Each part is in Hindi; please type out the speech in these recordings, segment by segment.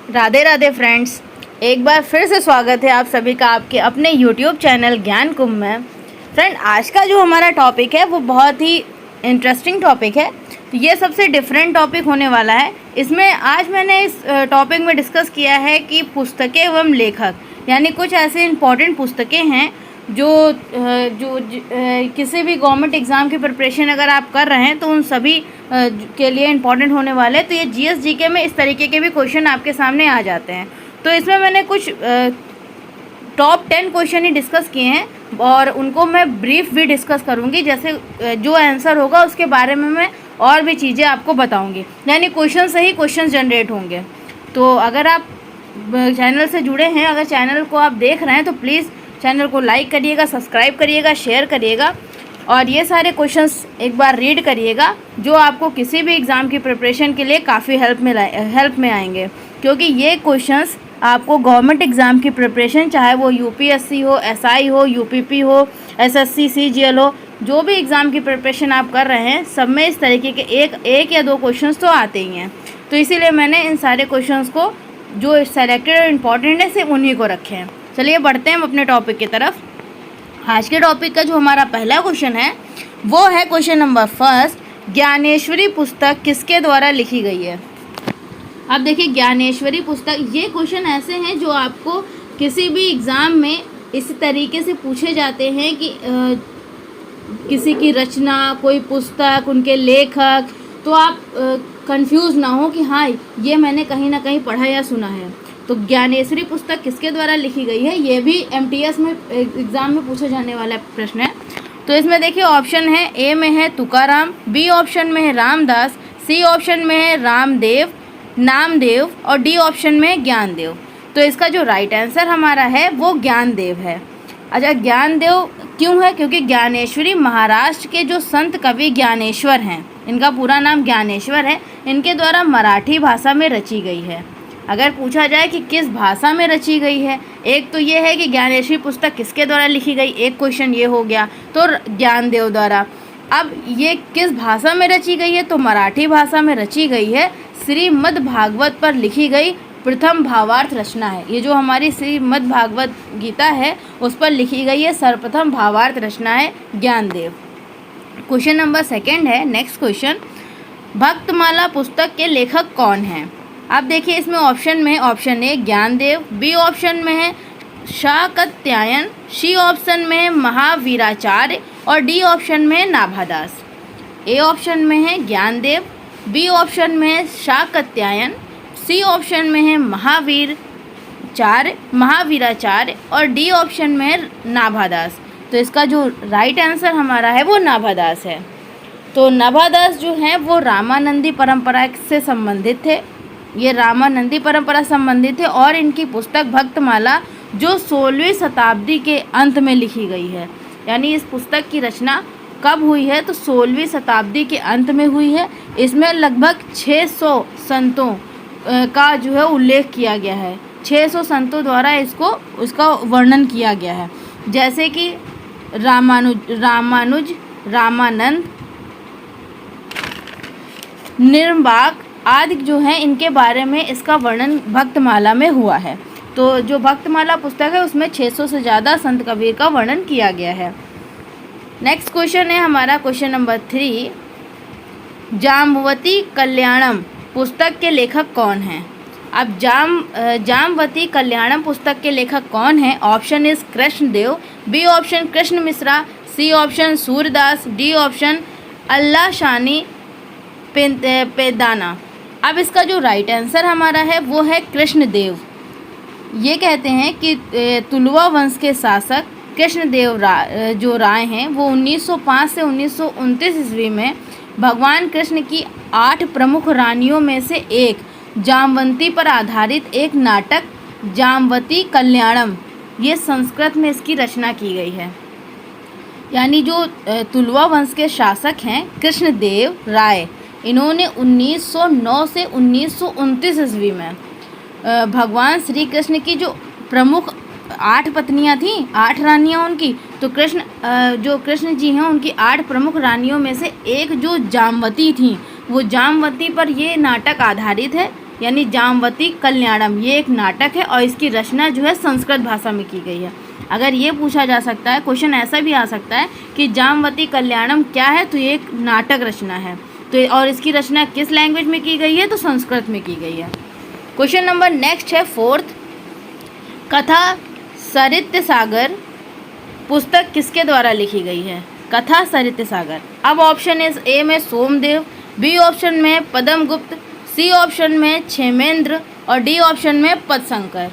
राधे राधे फ्रेंड्स, एक बार फिर से स्वागत है आप सभी का आपके अपने YouTube चैनल ज्ञान कुंभ में। फ्रेंड, आज का जो हमारा टॉपिक है वो बहुत ही इंटरेस्टिंग टॉपिक है। तो ये सबसे डिफरेंट टॉपिक होने वाला है। इसमें आज मैंने इस टॉपिक में डिस्कस किया है कि पुस्तकें एवं लेखक, यानी कुछ ऐसे इम्पॉर्टेंट पुस्तकें हैं जो किसी भी गवर्नमेंट एग्ज़ाम की प्रिपरेशन अगर आप कर रहे हैं तो उन सभी के लिए इम्पॉर्टेंट होने वाले हैं। तो ये जीएस जीके में इस तरीके के भी क्वेश्चन आपके सामने आ जाते हैं। तो इसमें मैंने कुछ टॉप 10 क्वेश्चन ही डिस्कस किए हैं और उनको मैं ब्रीफ भी डिस्कस करूँगी। जैसे जो आंसर होगा उसके बारे में मैं और भी चीज़ें आपको बताऊँगी, यानी क्वेश्चन से ही क्वेश्चन जनरेट होंगे। तो अगर आप चैनल से जुड़े हैं, अगर चैनल को आप देख रहे हैं तो प्लीज़ चैनल को लाइक करिएगा, सब्सक्राइब करिएगा, शेयर करिएगा और ये सारे क्वेश्चंस एक बार रीड करिएगा जो आपको किसी भी एग्ज़ाम की प्रिपरेशन के लिए काफ़ी हेल्प में आएंगे। क्योंकि ये क्वेश्चंस आपको गवर्नमेंट एग्ज़ाम की प्रिपरेशन, चाहे वो यूपीएससी हो, एसआई हो, यूपीपी हो, एसएससी, सीजीएल हो, जो भी एग्ज़ाम की प्रिपरेशन आप कर रहे हैं सब में इस तरीके के एक या दो क्वेश्चंस तो आते ही हैं। तो इसीलिए मैंने इन सारे क्वेश्चंस को जो सेलेक्टेड और इम्पॉर्टेंट है सिर्फ उन्हीं को रखे हैं। चलिए बढ़ते हैं हम अपने टॉपिक की तरफ। आज के टॉपिक का जो हमारा पहला क्वेश्चन है वो है क्वेश्चन नंबर फर्स्ट, ज्ञानेश्वरी पुस्तक किसके द्वारा लिखी गई है। अब देखिए, ज्ञानेश्वरी पुस्तक, ये क्वेश्चन ऐसे हैं जो आपको किसी भी एग्ज़ाम में इस तरीके से पूछे जाते हैं कि किसी की रचना, कोई पुस्तक, उनके लेखक, तो आप कंफ्यूज ना हो कि हाँ ये मैंने कहीं ना कहीं पढ़ा या सुना है। तो ज्ञानेश्वरी पुस्तक किसके द्वारा लिखी गई है, ये भी एमटीएस में एग्ज़ाम में पूछा जाने वाला प्रश्न है। तो इसमें देखिए ऑप्शन है, ए में है तुकाराम, बी ऑप्शन में है रामदास, सी ऑप्शन में है नामदेव और डी ऑप्शन में है ज्ञानदेव। तो इसका जो राइट आंसर हमारा है वो ज्ञानदेव है। अच्छा, ज्ञानदेव क्यों है? क्योंकि ज्ञानेश्वरी महाराष्ट्र के जो संत कवि ज्ञानेश्वर हैं, इनका पूरा नाम ज्ञानेश्वर है, इनके द्वारा मराठी भाषा में रची गई है। अगर पूछा जाए कि किस भाषा में रची गई है, एक तो ये है कि ज्ञानेश्वरी पुस्तक किसके द्वारा लिखी गई, एक क्वेश्चन ये हो गया, तो ज्ञानदेव द्वारा। अब ये किस भाषा में रची गई है, तो मराठी भाषा में रची गई है। श्रीमद् भागवत पर लिखी गई प्रथम भावार्थ रचना है। ये जो हमारी श्रीमद् भागवत गीता है उस पर लिखी गई है सर्वप्रथम भावार्थ रचना है ज्ञानदेव। क्वेश्चन नंबर सेकंड है, नेक्स्ट क्वेश्चन, भक्तमाला पुस्तक के लेखक कौन हैं। अब देखिए इसमें ऑप्शन में, option A Gyandev, B option में है शाकत्यायन, सी ऑप्शन में है महावीराचार्य और डी ऑप्शन में है नाभादास। ए ऑप्शन में है ज्ञानदेव, बी ऑप्शन में है शाकत्यायन, सी ऑप्शन में है महावीराचार्य और डी ऑप्शन में है नाभादास। तो इसका जो राइट आंसर हमारा है वो नाभादास है। तो नाभादास जो हैं वो रामानंदी परंपरा से संबंधित थे। ये रामानंदी परंपरा संबंधित है और इनकी पुस्तक भक्तमाला जो 16वीं शताब्दी के अंत में लिखी गई है। यानी इस पुस्तक की रचना कब हुई है, तो 16वीं शताब्दी के अंत में हुई है। इसमें लगभग 600 संतों का जो है उल्लेख किया गया है। 600 संतों द्वारा उसका वर्णन किया गया है, जैसे कि रामानंद, निर्वाक आदि जो हैं, इनके बारे में इसका वर्णन भक्तमाला में हुआ है। तो जो भक्तमाला पुस्तक है उसमें 600 से ज़्यादा संत कबीर का वर्णन किया गया है। नेक्स्ट क्वेश्चन है हमारा क्वेश्चन नंबर 3, जाम्बवती कल्याणम पुस्तक के लेखक कौन हैं। अब जाम्बवती कल्याणम पुस्तक के लेखक कौन हैं? Option is Krishnadev, B option Krishna Mishra, C option Surdas, D option Allasani Peddana. अब इसका जो राइट आंसर हमारा है वो है कृष्णदेव। ये कहते हैं कि तुलुवा वंश के शासक कृष्णदेव जो राय हैं वो 1905 से 1929 ईस्वी में भगवान कृष्ण की 8 प्रमुख रानियों में से एक जाम्बवती पर आधारित एक नाटक जाम्बवती कल्याणम, ये संस्कृत में इसकी रचना की गई है। यानी जो तुलुवा वंश के शासक हैं कृष्णदेव राय, इन्होंने 1909 से 1929 ईस्वी में भगवान श्री कृष्ण की जो प्रमुख 8 पत्नियां थीं, 8 रानियां उनकी, तो जो कृष्ण जी हैं उनकी 8 प्रमुख रानियों में से एक जो जाम्बवती थीं, वो जाम्बवती पर ये नाटक आधारित है। यानी जामवती कल्याणम, ये एक नाटक है और इसकी रचना जो है संस्कृत भाषा में की गई है। अगर ये पूछा जा सकता है, क्वेश्चन ऐसा भी आ सकता है कि जामवती कल्याणम क्या है, तो ये एक नाटक रचना है। तो और इसकी रचना किस लैंग्वेज में की गई है, तो संस्कृत में की गई है। क्वेश्चन नंबर नेक्स्ट है 4th, कथा सरित सागर पुस्तक किसके द्वारा लिखी गई है? कथा सरित सागर। अब ऑप्शन इज ए में सोमदेव, बी ऑप्शन में पद्म गुप्त, सी ऑप्शन में क्षेमेंद्र और डी ऑप्शन में पदशंकर।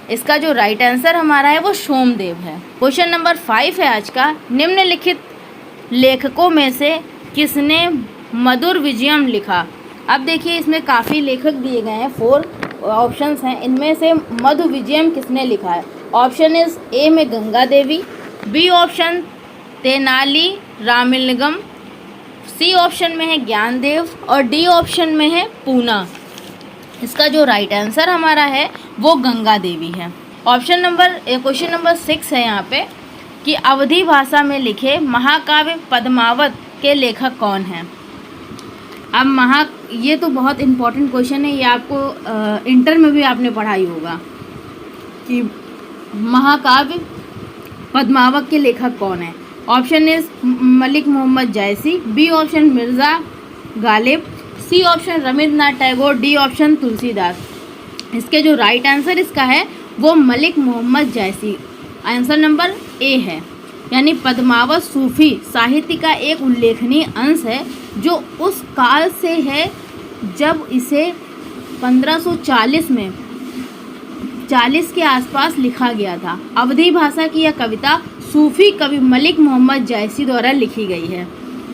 इसका जो राइट आंसर हमारा है वो सोमदेव है। क्वेश्चन नंबर 5 है आज का, निम्नलिखित लेखकों में से किसने मधुर विजयम लिखा? अब देखिए इसमें काफ़ी लेखक दिए गए हैं, 4 ऑप्शंस हैं, इनमें से मधु विजयम किसने लिखा है? ऑप्शन इज ए में Ganga Devi, B option Tenali Ramalingam, C option में है ज्ञानदेव और डी ऑप्शन में है पूना। इसका जो राइट आंसर हमारा है वो गंगा देवी है। क्वेश्चन नंबर 6 है यहाँ पे कि अवधी भाषा में लिखे महाकाव्य पद्मावत के लेखक कौन हैं? अब ये तो बहुत इम्पोर्टेंट क्वेश्चन है, ये आपको इंटर में भी आपने पढ़ाई होगा कि महाकाव्य पद्मावत के लेखक कौन है। Option is Malik Mohammad Jayasi, B option Mirza Ghalib, C option Rabindranath Tagore, D option Tulsidas. इसके जो राइट आंसर इसका है वो Malik Mohammad Jayasi, answer number A है। यानी पद्मावत सूफी साहित्य का एक उल्लेखनीय अंश है जो उस काल से है जब इसे 1540 में 40 के आसपास लिखा गया था। अवधी भाषा की यह कविता सूफी कवि मलिक मोहम्मद जायसी द्वारा लिखी गई है।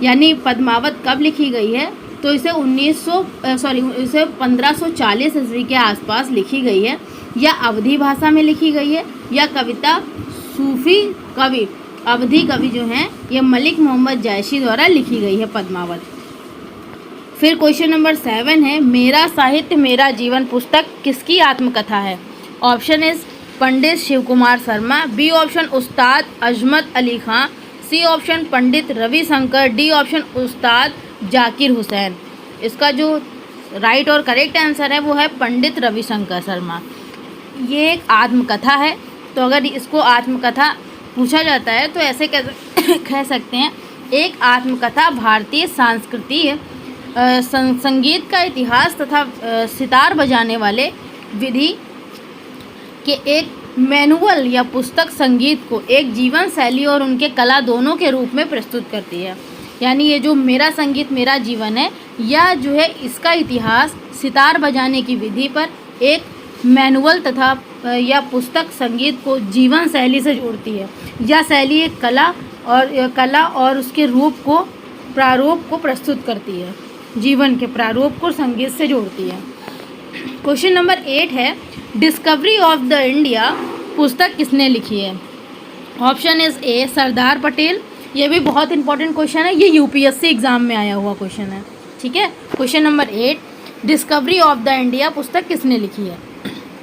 यानी पद्मावत कब लिखी गई है, तो इसे 1540 ईस्वी के आसपास लिखी गई है, या अवधी भाषा में लिखी गई है, या कविता सूफी कवि अवधी कवि जो हैं ये मलिक मोहम्मद जायसी द्वारा लिखी गई है पद्मावत। फिर क्वेश्चन नंबर 7 है, मेरा साहित्य मेरा जीवन पुस्तक किसकी आत्मकथा है? Option is Pandit Shiv Kumar Sharma, B option Ustad Azmat Ali Khan, C option Pandit Ravishankar, D option Ustad Zakir Hussain. इसका जो राइट और करेक्ट आंसर है वो है पंडित रविशंकर शर्मा। ये एक आत्मकथा है, तो अगर इसको आत्मकथा पूछा जाता है तो ऐसे कह सकते हैं, एक आत्मकथा भारतीय सांस्कृतिक संगीत का इतिहास तथा सितार बजाने वाले विधि के एक मैनुअल या पुस्तक संगीत को एक जीवन शैली और उनके कला दोनों के रूप में प्रस्तुत करती है। यानी ये जो मेरा संगीत मेरा जीवन है, या जो है इसका इतिहास सितार बजाने की विधि पर एक मैनुअल तथा या पुस्तक संगीत को जीवन शैली से जोड़ती है। यह शैली एक कला और उसके प्रारूप को प्रस्तुत करती है, जीवन के प्रारूप को संगीत से जोड़ती है। क्वेश्चन नंबर 8 है, डिस्कवरी ऑफ द इंडिया पुस्तक किसने लिखी है? ऑप्शन इज ए सरदार पटेल, ये भी बहुत इंपॉर्टेंट क्वेश्चन है, ये यूपीएससी एग्जाम में आया हुआ क्वेश्चन है। ठीक है, question number 8, discovery of the India पुस्तक किसने लिखी है?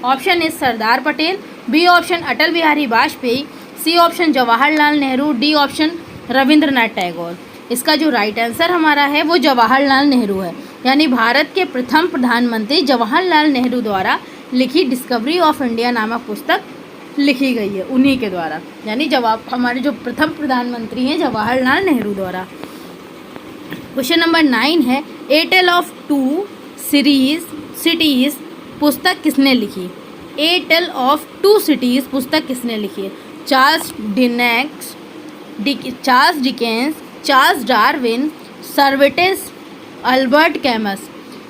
Option is Sardar Patel, B option Atal Bihari Vajpayee, C option Jawaharlal Nehru, D option Rabindranath Tagore. इसका जो राइट आंसर हमारा है वो जवाहरलाल नेहरू है। यानी भारत के प्रथम प्रधानमंत्री जवाहरलाल नेहरू द्वारा लिखी डिस्कवरी ऑफ इंडिया नामक पुस्तक लिखी गई है उन्हीं के द्वारा, यानी हमारे जो प्रथम प्रधानमंत्री हैं जवाहरलाल नेहरू द्वारा। क्वेश्चन नंबर 9 है, A tale of two cities पुस्तक किसने लिखी? A tale of two cities पुस्तक किसने लिखी है? Charles Dickens, Charles Darwin, Cervantes, Albert Camus.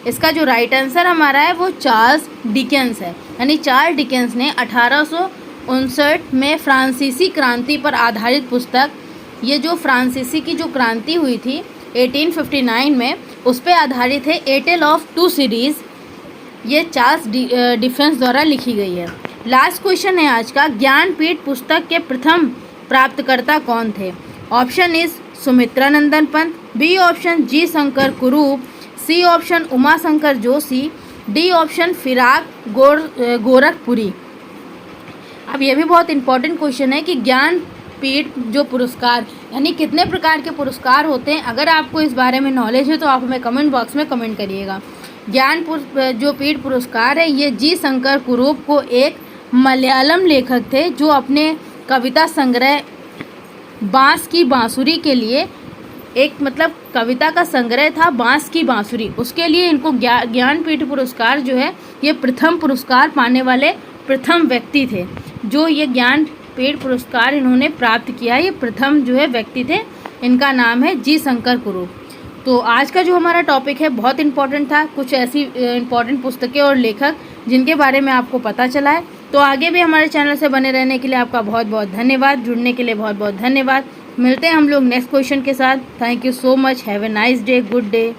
इसका जो राइट आंसर हमारा है वो चार्ल्स डिकेंस है। यानी चार्ल्स डिकेंस ने 1859 में फ्रांसीसी क्रांति पर आधारित पुस्तक, ये जो फ्रांसीसी की जो क्रांति हुई थी 1859 में, उस पर आधारित है A tale of to series, ये चार्ल्स डिकेंस द्वारा लिखी गई है। लास्ट क्वेश्चन है आज का, ज्ञानपीठ पुस्तक के प्रथम प्राप्तकर्ता कौन थे? Option is Sumitra Nandan Pant, B option G Shankar Kurup, C option Uma Shankar Joshi, D option Firaq Gorakhpuri. अब ये भी बहुत इंपॉर्टेंट क्वेश्चन है कि ज्ञानपीठ जो पुरस्कार यानी कितने प्रकार के पुरस्कार होते हैं। अगर आपको इस बारे में नॉलेज है तो आप हमें कमेंट बॉक्स में कमेंट करिएगा। जो पीठ पुरस्कार है ये जी शंकर कुरूप को एक मलयालम लेखक थे जो अपने कविता संग्रह बांस की बांसुरी के लिए एक मतलब कविता का संग्रह था बांस की बांसुरी, उसके लिए इनको ज्ञानपीठ पुरस्कार जो है ये प्रथम पुरस्कार पाने वाले प्रथम व्यक्ति थे। जो ये ज्ञानपीठ पुरस्कार इन्होंने प्राप्त किया, ये प्रथम जो है व्यक्ति थे, इनका नाम है जी शंकर कुरूप। तो आज का जो हमारा टॉपिक है बहुत इम्पॉर्टेंट था, कुछ ऐसी इम्पॉर्टेंट पुस्तकें और लेखक जिनके बारे में आपको पता चला है। तो आगे भी हमारे चैनल से बने रहने के लिए आपका बहुत बहुत धन्यवाद, जुड़ने के लिए बहुत बहुत धन्यवाद। मिलते हैं हम लोग नेक्स्ट क्वेश्चन के साथ। Thank you so much, have a nice day, good day.